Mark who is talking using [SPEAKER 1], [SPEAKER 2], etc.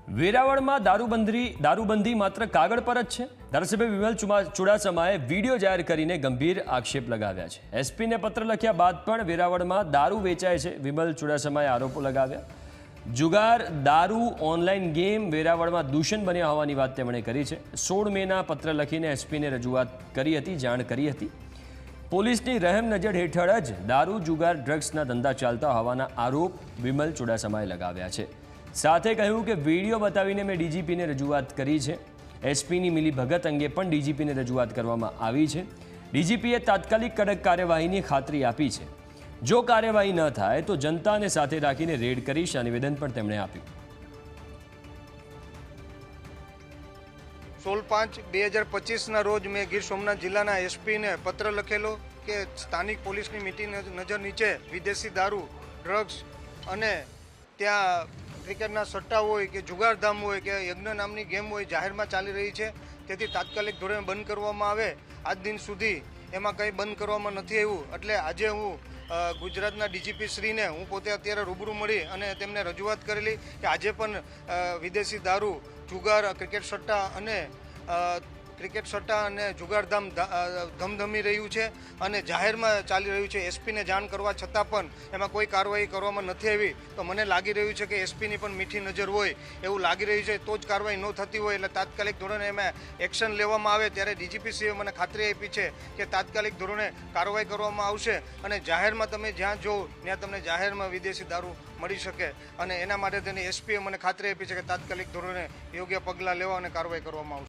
[SPEAKER 1] વેરાવળમાં દારૂબંધી માત્ર કાગળ પર જ છે. ધારાસભ્ય વિમલ ચુડાસમાએ વિડીયો જાહેર કરીને ગંભીર આક્ષેપ લગાવ્યા છે. એસપીને પત્ર લખ્યા બાદ પણ વેરાવળમાં દારૂ વેચાય છે. વિમલ ચુડાસમાએ આરોપો લગાવ્યા. જુગાર, દારૂ, ઓનલાઈન ગેમ વેરાવળમાં દૂષણ બન્યા હોવાની વાત તેમણે કરી છે. 16 મેના પત્ર લખીને એસપીને રજૂઆત કરી હતી, જાણ કરી હતી. પોલીસની રહેમ નજર હેઠળ જ દારૂ, જુગાર, ડ્રગ્સના ધંધા ચાલતા હોવાના આરોપ વિમલ ચુડાસમાએ લગાવ્યા છે. સાથે કહ્યું કે વિડીયો બતાવીને મેં ડીજીપીને રજૂઆત કરી છે. એસપીની મિલીભગત અંગે પણ ડીજીપીને રજૂઆત કરવામાં આવી છે. ડીજીપીએ તાત્કાલિક કડક કાર્યવાહીની ખાતરી આપી છે. જો કાર્યવાહી ન થાય તો જનતાને સાથે રાખીને રેડ કરીશ આ નિવેદન પણ તેમણે આપ્યું.
[SPEAKER 2] 16/5/2025ના રોજ મેં ગીર સોમનાથ જિલ્લાના એસપીને પત્ર લખેલો કે સ્થાનિક પોલીસની મીટિંગ નજર નીચે વિદેશી દારૂ, ડ્રગ્સ અને ત્યાં ક્રિકેટના સટ્ટા હોય કે જુગારધામ હોય કે યજ્ઞ નામની ગેમ હોય જાહેરમાં ચાલી રહી છે. તેથી તાત્કાલિક ધોરણે બંધ કરવામાં આવે. આજ દિન સુધી એમાં કંઈ બંધ કરવામાં નથી આવ્યું. એટલે આજે હું ગુજરાતના ડીજીપી શ્રીને હું પોતે અત્યારે રૂબરૂ મળી અને તેમને રજૂઆત કરેલી કે આજે પણ વિદેશી દારૂ, જુગાર, ક્રિકેટ સટ્ટા અને જુગારધામ ધમધમી રહ્યું છે અને જાહેરમાં ચાલી રહ્યું છે. એસપીને જાણ કરવા છતાં પણ એમાં કોઈ કાર્યવાહી કરવામાં નથી આવી. તો મને લાગી રહ્યું છે કે એસપીની પણ મીઠી નજર હોય એવું લાગી રહ્યું છે. તો જ કાર્યવાહી ન થતી હોય એટલે તાત્કાલિક ધોરણે એમાં એક્શન લેવામાં આવે. ત્યારે ડીજીપીસીએ મને ખાતરી આપી છે કે તાત્કાલિક ધોરણે કાર્યવાહી કરવામાં આવશે અને જાહેરમાં તમે જ્યાં જો ત્યાં તમને જાહેરમાં વિદેશી દારૂ મળી શકે અને એના માટે તેની એસપીએ મને ખાતરી આપી છે કે તાત્કાલિક ધોરણે યોગ્ય પગલાં લેવા અને કાર્યવાહી કરવામાં આવશે.